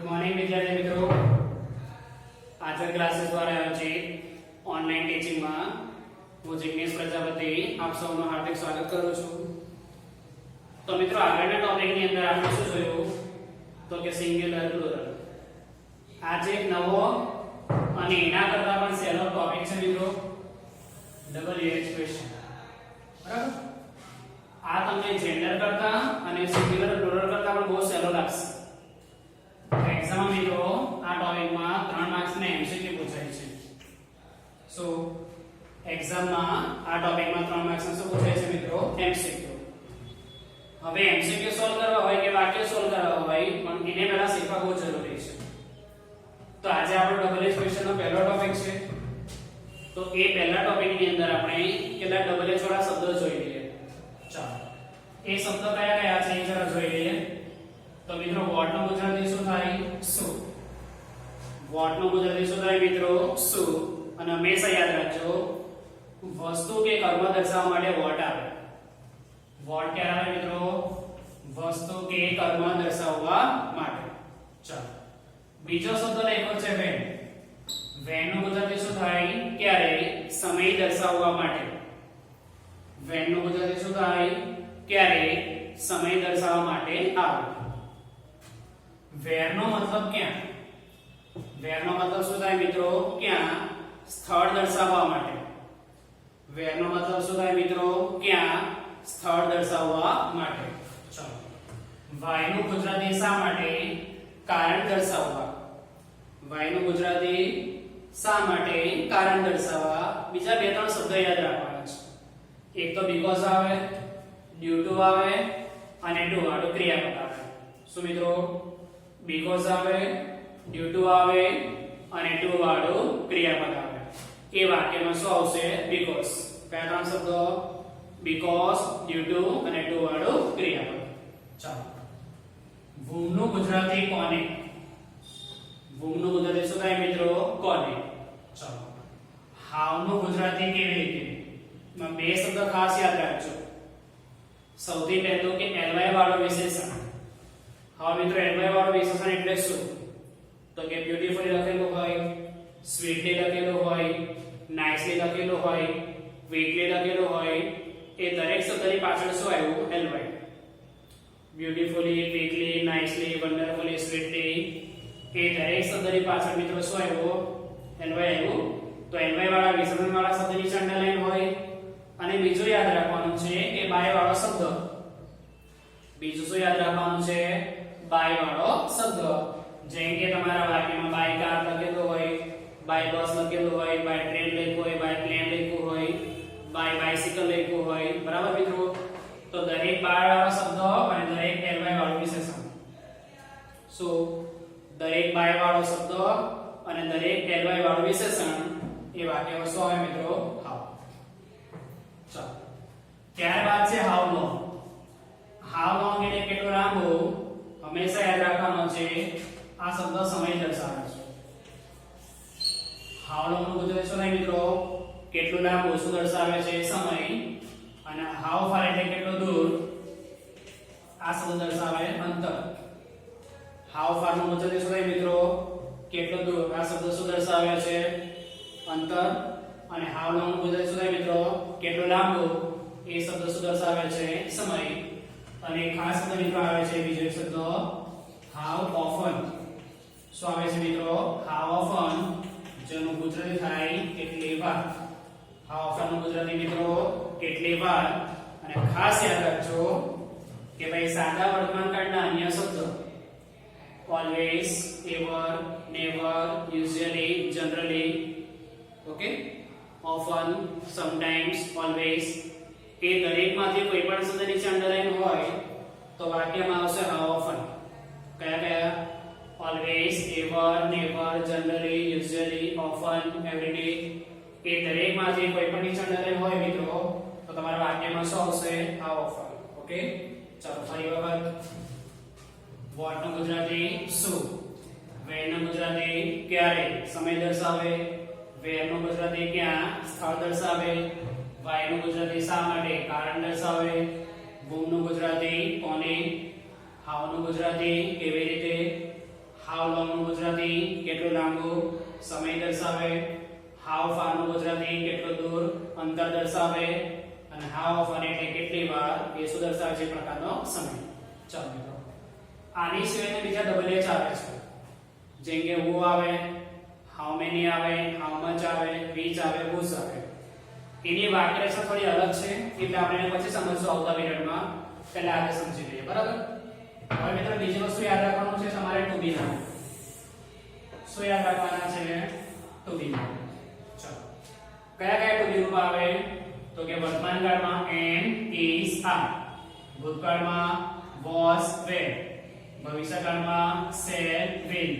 Morning विद्यार्थी मित्रों आचार क्लासेस द्वारा आयोजित ऑनलाइन टीचिंग में हूँ जिग्नेश प्रजापति आप सबનું हार्दिक स्वागत करूँ છું। तो मित्रों આગળના ટોપિક ની અંદર આપણે શું જોયું તો કે સિંગ્યુલર પ્લુરલ। आज एक નવો અને એના કરતા પણ સહેલો ટોપિક છે મિત્રો WH ક્વેશ્ચન। બરાબર આ તમને જેન્ડર કરતા અને સિંગ્યુલર પ્લુરલ કરતા પણ બહુ સહેલો લાગશે। एग्जाम में मित्रों आ टॉपिक में 3 मार्क्स ने एमसीक्यू पूछाय छे। सो एग्जाम में आ टॉपिक में 3 मार्क्स ने શું પૂછાય છે મિત્રો एमसीक्यू। હવે एमसीक्यू સોલ્વ કરવા હોય કે વાક્ય સોલ્વ કરવા હોય પણ એને પહેલા શીખવા બહુ જરૂરી છે। તો આજે આપણો ડબલ એચ ક્વેશ્ચન નો પહેલો ટોપિક છે। તો એ પહેલા ટોપિક ની અંદર આપણે કેટલા ડબલ એચ વાળા શબ્દો જોઈ લઈએ। ચાલો એ શબ્દ કયા કયા છે એ જરા જોઈ લઈએ। तो मित्रों वॉट नो गुजराती શું થાય સુ। वॉट नो गुजराती શું થાય મિત્રો સુ। અને હંમેશા યાદ રાખજો વસ્તુ કે કર્મ દર્શાવવા માટે વોટ આવે। वॉट ક્યારે આવે મિત્રો વસ્તુ કે કર્મ દર્શાવવા માટે। ચાલો બીજો શબ્દ લખ્યો છે વેન। વેન નું ગુજરાતી શું થાય ક્યારે સમય દર્શાવવા માટે। વેન નું ગુજરાતી શું થાય ક્યારે સમય દર્શાવવા માટે આવે। वेर नो मतलब क्या वेर नो मतलब શું થાય મિત્રો ક્યાં સ્થળ દર્શાવવા માટે। વેર નો मतलब શું થાય મિત્રો ક્યાં સ્થળ દર્શાવવા માટે। ચલો વાય નું ગુજરાતી શા માટે કારણ દર્શાવવા। વાય નું ગુજરાતી શા માટે કારણ દર્શાવવા। બીજા બે ત્રણ શબ્દ યાદ રાખવાના છે। એક તો બીકોઝ આવે ડ્યુ ટુ આવે અને ટુ વાળું ક્રિયાપદ આવે। શું મિત્રો because આવે due to આવે અને to વાળું ક્રિયાપદ આવે। એ વાક્યમાં શું આવશે because। કયા ત્રણ શબ્દો because due to અને to વાળું ક્રિયાપદ। ચાલો whom નું ગુજરાતી કોને। whom નું ગુજરાતી શું થાય મિત્રો કોને। ચાલો how નું ગુજરાતી કેવી રીતે। માં બે શબ્દ ખાસ યાદ રાખજો। સૌથી પહેલું કે ly વાળું વિશેષણ। હવે મિત્રો ly વાળો વિશેષણ એટલે શું તો કે બ્યુટીફુલી લખેલું હોય સ્વીટલી લખેલું હોય નાઇસલી લખેલું હોય વીકલી લખેલું હોય એ દરેક શબ્દની પાછળ શું આવ્યું ly। Beautifully weekly nicely wonderfully sweetly એ દરેક શબ્દની પાછળ મિત્રો શું આવ્યું ly આવ્યું। તો ly વાળા વિશેષણ વાળા શબ્દની અંડરલાઈન હોય। અને બીજું યાદ રાખવાનું છે કે બાય વાળો શબ્દ। બીજું શું યાદ રાખવાનું છે बाय वाળો શબ્દ। જેમ કે તમારા વાક્યમાં બાય કાર લખેલું હોય બાય બસ લખેલું હોય બાય ટ્રેન લખ્યું હોય બાય પ્લેન લખ્યું હોય બાય બાઇસિકલ લખ્યું હોય। બરાબર મિત્રો તો દરેક બાય વાળો શબ્દ અને દરેક ly વાળું વિશેષણ। સો દરેક બાય વાળો શબ્દ અને દરેક ly વાળું વિશેષણ એ વાક્યમાં શું આવે મિત્રો હાઉ। ચાલો ત્યારબાદ છે હાઉ લોંગ। હાઉ લોંગ એટલે કેટલું લાંબુ હંમેશા યાદ રાખવાનો છે આ શબ્દ સમય દર્શાવે છે। હાઉ લોંગ નું ગુજરાતી શું થાય મિત્રો કેટલું લાંબુ શું દર્શાવે છે સમય। અને હાઉ ફાર એટલે કેટલું દૂર આ શબ્દ દર્શાવે અંતર। હાઉ ફાર નું ગુજરાતી શું થાય મિત્રો કેટલું દૂર આ શબ્દ શું દર્શાવે છે અંતર। અને હાઉ લોંગ નું ગુજરાતી શું થાય મિત્રો કેટલું લાંબુ એ શબ્દ શું દર્શાવે છે સમય। અને ખાસ શબ્દ મિત્રો આવે છે બીજો એક શબ્દ હાઉ ઓફન। શું આવે છે મિત્રો હાઉ ઓફન જેનું ગુજરાતી થાય કેટલી વાર। હાઉ ઓફન નું ગુજરાતી મિત્રો કેટલી વાર। અને ખાસ યાદ રાખજો કે ભાઈ સાદા વર્તમાન કાળના અન્ય શબ્દ always ever never usually generally okay often sometimes always એ દરેકમાંથી કોઈ પણ શબ્દ નીચે અંડરલાઈન હોય તો વાક્યમાં આવશે હાઉ ઓફન। કયા કયા always ever never generally usually often every day એ દરેકમાંથી કોઈ પણ નીચે અંડરલાઈન હોય મિત્રો તો તમારા વાક્યમાં શું આવશે હાઉ ઓફન। ઓકે ચાલો ફરી વખત વોટ નું ગુજરાતી શું। વેન નું ગુજરાતી ક્યારે સમય દર્શાવે। વેર નું ગુજરાતી ક્યાં સ્થળ દર્શાવે। वाय નું ગુજરાતી શા માટે કારણ દર્શાવે। whom નું ગુજરાતી કોને। how નું ગુજરાતી કેવી રીતે। હાઉ લોંગ નું ગુજરાતી કેટલું લાંબુ સમય દર્શાવે, હાઉ ફાર નું ગુજરાતી કેટલું દૂર અંતર દર્શાવે, અને હાઉ ઓફન એટલે કેટલી વાર એ શું દર્શાવે છે પ્રકારનો સમય. ચાલો મિત્રો આની સિવાય બીજા ડબલ એચ આવે છે, જેમ કે હુ આવે, હાઉ મેની આવે, હાઉ મચ આવે, which આવે, whose આવે. એની વાક્યરચના થોડી અલગ છે એટલે આપણે એને પછી સમજશું આવતા પીરિયડમાં, પહેલા આપણે સમજી લઈએ. બરાબર. હવે મિત્રો બીજી વસ્તુ યાદ રાખવાનું છે તમારે ટુ બી નામ. શું યાદ રાખવાના છે? ટુ બી નામ. ચાલો કયા કયા ટુ બી રૂપ આવે તો કે વર્તમાન કાળમાં am, is, are, ભૂતકાળમાં was, were, ભવિષ્ય કાળમાં shall, will,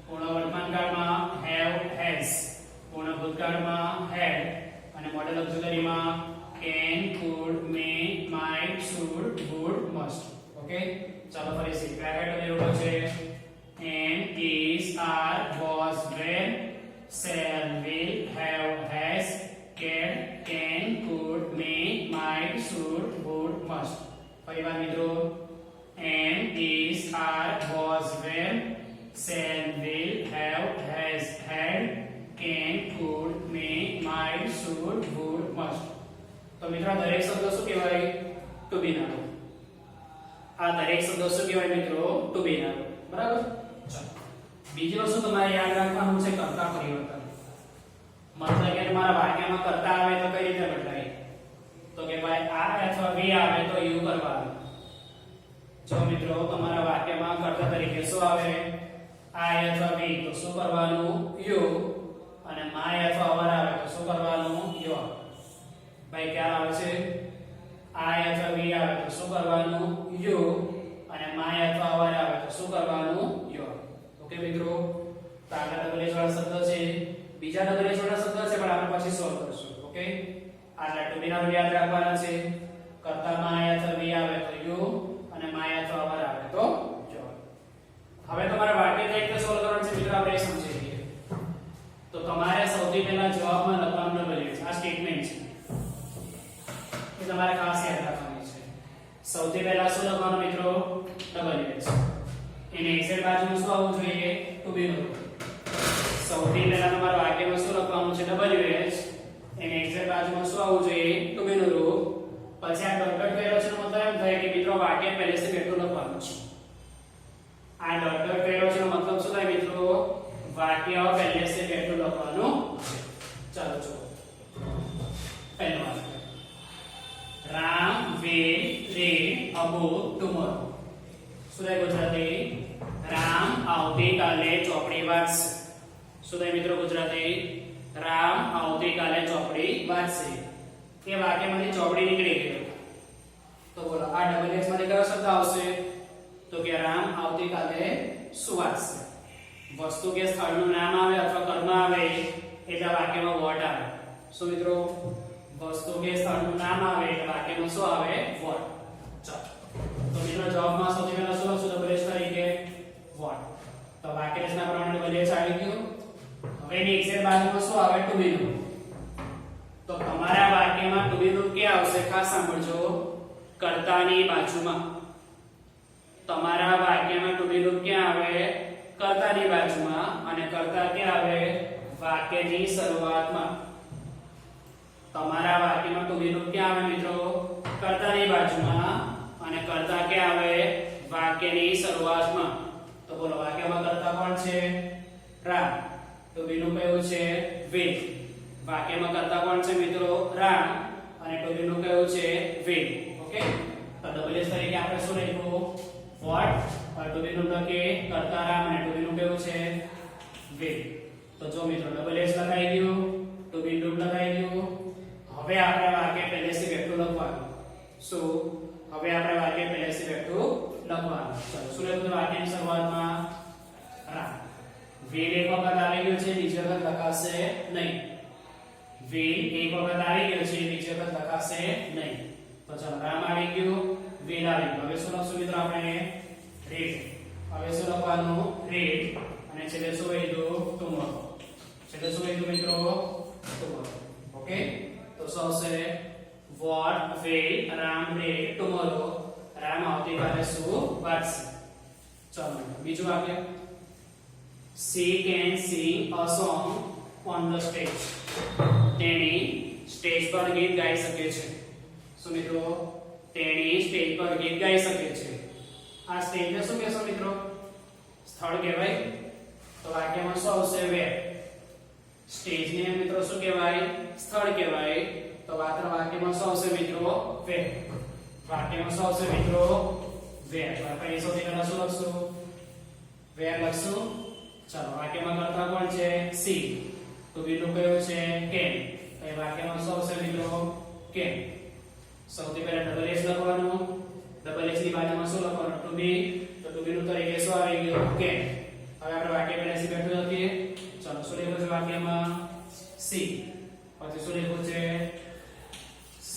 પૂર્ણ વર્તમાન કાળમાં have, has, પૂર્ણ ભૂતકાળમાં had, અને મોડેલ ઓક્ઝિલરીમાં can, could, may, might, should, would, must. Okay ચાલો ફરીથી કયા કયા ટુ બી રૂપો છે? am, is, are, was, were, shall, will, have, has, can, could, may, might, should, would, must. ફરીવાર મિત્રો am, is, are, was, were, shall, will, have, has, had, can, could, may, might, should, would, must. તો મિત્રો દરેક શબ્દ શું કહેવાય? Two બી ના રૂપ. આ દરેક શબ્દો શું કહેવાય મિત્રો? ટુ બી ના રૂપ. બરાબર. ચાલો બીજી વસ્તુ તમારે યાદ રાખવાનું છે કર્તા પરિવર્તન. મતલબ કે તમારા વાક્યમાં કર્તા આવે તો કઈ રીતે બદલાય? તો કે ભાઈ આ અથવા વી આવે તો યુ કરવાનું. જો મિત્રો તમારા વાક્યમાં કર્તા તરીકે શું આવે? આઈ અથવા વી તો શું કરવાનું? યુ. અને માય અથવા અવર આવે તો શું કરવાનું? યોર. ભાઈ ક્યાં આવે છે? આઈ અથવા વી આવે તો શું કરવાનું? યુ. અને માય અથવા અવર આવે તો શું કરવાનું? યોર. ઓકે મિત્રો તો આગળ ડબલ એચ વાળા શબ્દ છે, બીજા ડબલ એચ વાળા શબ્દ છે પણ આપણે પછી સોલ્વ કરીશું. ઓકે આટલા ટુ બી ના રૂપ યાદ રાખવાના છે. કર્તામાં આઈ અથવા વી આવે તો યુ, અને માય અથવા અવર આવે તો યોર. હવે તમારે વાક્ય કઈ રીતે સોલ્વ કરવાનું છે મિત્રો આપણે સમજી લઈએ. તો તમારે સૌથી પહેલા જવાબમાં લખવાનું ડબલ એચ. આ સ્ટેટમેન્ટ છે એ તમારે ખાસ યાદ રાખવાની છે. સૌથી પહેલા શું લખવાનું મિત્રો? Double H. એને એક્ઝેક્ટ બાજુમાં શું આવવું જોઈએ? ટુ બી નું. સૌથી પહેલા તમારા વાક્યમાં શું લખવાનું છે? Double H. એને એક્ઝેક્ટ બાજુમાં શું આવવું જોઈએ? ટુ બી નું રૂપ. પછી આ ડોટ ડોટ કરેલો છે મતલબ એમ થાય કે મિત્રો વાક્ય પહેલેથી કેટલું લખવાનું છે. આ ડોટ ડોટ કરેલો છે મતલબ શું થાય મિત્રો? વાક્ય પહેલેથી કેટલું લખવાનું છે. ચાલો જો પહેલું વાક્ય Ram will read a book tomorrow. શું થાય ગુજરાતી? રામ આવતીકાલે ચોપડી વાંચશે. શું થાય મિત્રો ગુજરાતી? રામ આવતીકાલે ચોપડી વાંચશે. એ વાક્યમાંથી ચોપડી નીકળી ગયો. તો બોલો આ ડબલ એચ માંથી કયો શબ્દ આવશે? તો કે રામ આવતીકાલે શું વાંચશે? વસ્તુ કે સ્થળનું નામ આવે અથવા કર્મ આવે એટલે વાક્યમાં વોટ આવે. શું મિત્રો? વસ્તુ કે સ્થળનું નામ આવે એટલે વાક્યમાં શું આવે? વોટ. ચાલો તો મિત્રો જવાબમાં સૌથી પહેલા શું લખશું? ડબલ એચ તરીકે વોટ. તો વાક્ય રચના પ્રમાણે ડબલ એચ આવી ગયું. હવે એની એક્ઝેક્ટ બાજુમાં શું આવે? ટુ બી નું. તો તમારા વાક્યમાં ટુ બી નું ક્યાં આવશે? ખાસ સાંભળજો. કર્તાની બાજુમાં. તમારા વાક્યમાં ટુ બી નું ક્યાં આવે? કર્તાની બાજુમાં. અને કર્તા ક્યાં આવે? વાક્યની શરૂઆતમાં. તમારા વાક્યમાં ટુ બી નું ક્યાં આવે મિત્રો? કર્તાની બાજુમાં. અને કર્તા ક્યાં આવે? વાક્યની શરૂઆતમાં. તો બોલો વાક્યમાં કર્તા કોણ છે? રામ. ટુ બી નું કયું છે? will. વાક્યમાં કર્તા કોણ છે મિત્રો? રામ. અને ટુ બી નું કયું છે? will. ઓકે તો ડબલ એચ તરીકે આપણે શું લખ્યું? what. ટુ બી નું લખે કર્તા રામ, અને ટુ બી નું કયું છે? will. તો જો મિત્રો ડબલ એચ લખાઈ ગયું, ટુ બી નું લખાઈ ગયું. હવે આપણે વાક્ય પહેલેથી કેટલું લખવાનું? શું? હવે આપણે વાક્ય પહેલેથી કેટલું લખવાનું? ચલો શું લખ્યું વાક્યની શરૂઆતમાં? રામ. will એક વખત આવી ગયું છે, બીજી વખત લખાશે નહીં. will એક વખત આવી ગયું છે, બીજી વખત લખાશે નહીં. તો ચલો રામ આવી ગયું, will આવી ગયું. હવે શું લખશું મિત્રો આપણે? read. હવે શું લખવાનું? read. અને છેલ્લે શું વધ્યું? tomorrow. છેલ્લે શું વધ્યું મિત્રો? tomorrow. ઓકે તો શું આવશે? what will Ram read tomorrow. Ram આવતીકાલે શું વાંચશે? ચલો બીજું વાક્ય she can sing a song on the stage. તેણી સ્ટેજ પર ગીત ગાઈ શકે છે. શું મિત્રો? તેણી સ્ટેજ પર ગીત ગાઈ શકે છે. આ સ્ટેજને શું કહેશો મિત્રો? સ્થળ કહેવાય. તો વાક્યમાં શું આવશે? વેર. સ્ટેજને મિત્રો શું કહેવાય? સ્થળ કહેવાય. તો વાક્યમાં શું આવશે મિત્રો? વેર. વાક્યમાં શું આવશે મિત્રો? વેર. આપણે સૌથી પહેલા શું લખશું? વેર લખશું. ચાલો, વાક્યમાં કર્તા કોણ છે? સી. તો બીજું કયું છે? કેન. તો એ વાક્યમાં શું આવશે મિત્રો? કેન. સૌથી પહેલા ડબલ એસ લખવાનું. ડબલ એસ ની બાજુમાં શું લખવાનું? ટુ બી. તો ટુ બી નું તરીકે શું આવી ગયું? કેન. હવે આપણે વાક્ય પહેલા સી બેઠું લખીએ. ચાલો, શું લખ્યું છે વાક્યમાં? સી. પછી શું લખ્યું છે?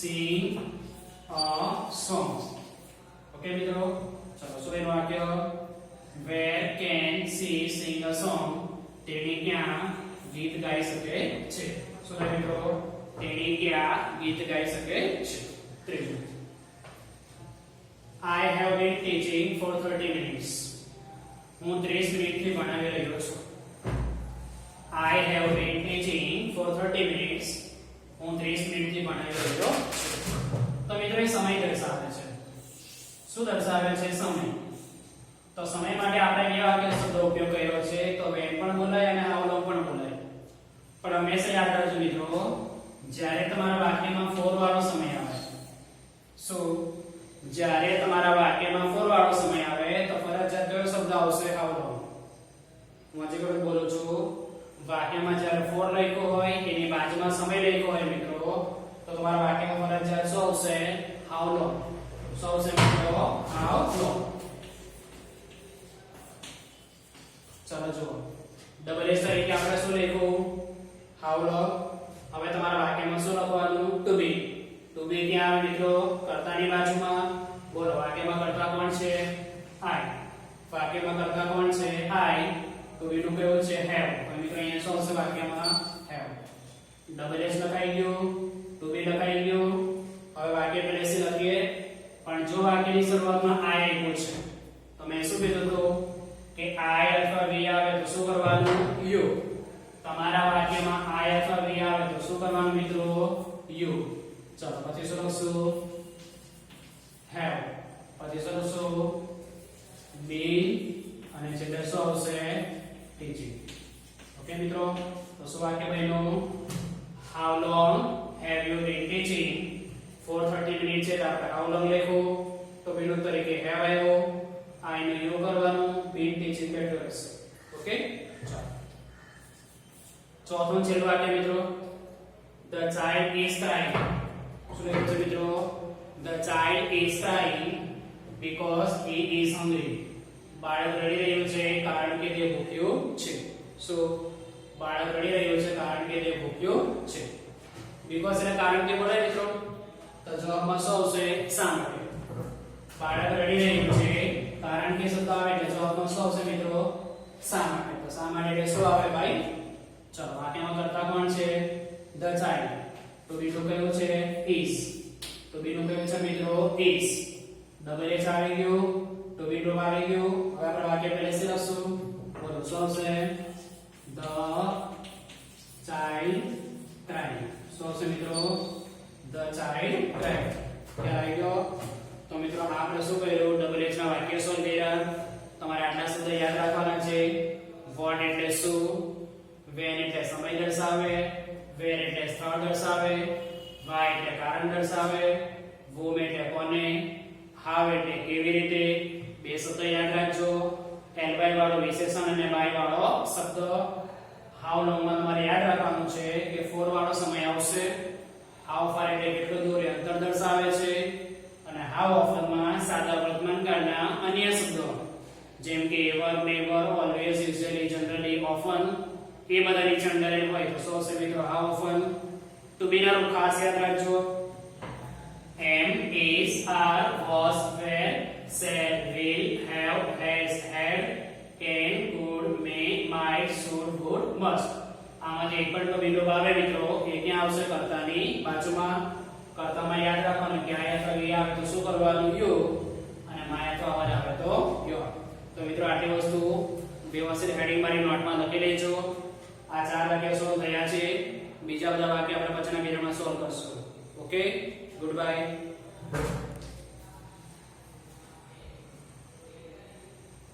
sing a song. ઓકે મિત્રો, ચાલો શું એનું વાક્ય? Where can she sing a song? તેણી ક્યાં ગીત ગાઈ શકે છે? શું થાય મિત્રો? તેણી ક્યાં ગીત ગાઈ શકે છે? ત્રીજું, I have been teaching for 30 minutes. હું 30 મિનિટથી ભણાવી રહ્યો છું. I have been teaching for 30 minutes. હું 30 મિનિટથી ભણાવી રહ્યો છું. તો મિત્રો એ સમય દર્શાવે છે. શું દર્શાવે છે? સમય. તો સમય માટે આપણે કેવા વાક્ય શબ્દો ઉપયોગ કર્યો છે? તો when પણ બોલાય અને how long પણ બોલાય. પણ હંમેશા યાદ રાખજો મિત્રો, જ્યારે તમારા વાક્યમાં for વાળો સમય આવે, જ્યારે તમારા વાક્યમાં for વાળો સમય આવે તો ફરજિયાત કયો શબ્દ આવશે? how long. હું આજે કોઈ બોલું છું, વાક્યમાં જ્યારે for લખ્યો હોય એની બાજુમાં સમય લખ્યો હોય મિત્રો, તો તમારા વાક્યમાં ફરજિયાત શું આવશે? how long. શું આવશે મિત્રો? how long. ચાલો જુઓ, ડબલ એસ તરીકે આપણે શું લખ્યું? how long. હવે તમારા વાક્યમાં શું લખવાનું? to be. to be ક્યાં આવે મિત્રો? કર્તાની બાજુમાં. બોલો, વાક્યમાં કર્તા કોણ છે? I. વાક્યમાં કર્તા કોણ છે? I. તો be નું કયું છે? have. તો મિત્રો અહીંયા શું આવશે વાક્યમાં? have. ડબલ એસ લખાઈ ગયું, to be લખાઈ ગયું. હવે વાક્ય પહેલેથી લખીએ. પણ જો વાક્યની શરૂઆતમાં I આવ્યું છે તો મેં શું કીધું હતું કે I અથવા V આવે તો શું કરવાનું? you. તમારા વાક્યમાં I અથવા V આવે તો શું કરવાનું મિત્રો? you. ચાલો, પછી શું લખશું? have. પછી શું લખશું? been. અને છેલ્લે શું આવશે? teaching. ઓકે મિત્રો, તો શું વાક્ય બન્યું? how long have you been teaching for 30 minutes? છે તો આપણે how long લખ્યું, તો બીજું તરીકે have આવ્યો, I નું you કરવાનું, been teaching બેઠું રહેશે. ઓકે, ચાલો. ચોથું છેલ્લું વાક્ય મિત્રો, the child is crying. શું લખ્યું છે મિત્રો? the child is crying because he is hungry. બાળક રડી રહ્યું છે કારણ કે તે ભૂખ્યું છે. સો બાળક રડી રહ્યું છે કારણ કે તે ભૂખ્યું છે. because એને કારણ કે બોલાય મિત્રો, તો જવાબમાં શું આવશે? શા માટે. બાળક રડી રહ્યું છે કારણ કે શબ્દ આવે એટલે જવાબમાં શું આવશે મિત્રો? શા માટે. તો શા માટે એટલે શું આવે ભાઈ? ચલો, વાક્યમાં કરતા કોણ છે? the child. તો બીજું કયું છે? is. તો બીજું કયું છે મિત્રો? is. ડબલ એચ આવી ગયું, તો બીજું આવી ગયું. હવે આપણે વાક્ય પહેલેથી લખશું. બોલો શું આવશે? the child cried. શું આવશે મિત્રો? the child cried. ક્યાં આવી ગયો? તો મિત્રો આપણે શું કર્યું? ડબલ એચ ના વાક્ય સોલ્વ કર્યા. તમારે આટલા શબ્દ યાદ રાખવાના છે. what એટલે શું, when એટલે સમય દર્શાવે, where એટલે સ્થળ દર્શાવે, why એટલે કારણ દર્શાવે, whom એટલે કોને, how એટલે કેવી રીતે. બે શબ્દ યાદ રાખજો, ly વાળો વિશેષણ અને by વાળો શબ્દ. how long માં તમારે યાદ રાખવાનું છે કે for વાળો સમય આવશે. how far એટલે કેટલું દૂર અંતર દર્શાવે છે. અને how often માં સાદા વર્તમાન કાળના અન્ય શબ્દો જેમ કે ever, never, always, usually, generally, often એ બધા નીચે અંડરલાઈન હોય તો શું હશે મિત્રો? how often. to be ના રૂપ ખાસ યાદ રાખજો. am, is, are, was, were, shall, will, have, has, had, can, could, may, might, should, would, must. આમાંથી એક પણ બિંદુ આવે મિત્રો એ ક્યાં આવશે? કર્તાની બાજુમાં. કર્તામાં યાદ રાખવાનું કે I અથવા V આવે તો શું કરવાનું? you. અને my અથવા was આવે તો your. તો મિત્રો આટલી વસ્તુ વ્યવસ્થિત હેડિંગ મારી નોટમાં લખી લેજો. આ 4 વાક્ય સોલ્વ થયા છે. બીજા બધા વાક્ય આપણે પછીના પીરિયડમાં સોલ્વ કરશું. Okay, good bye.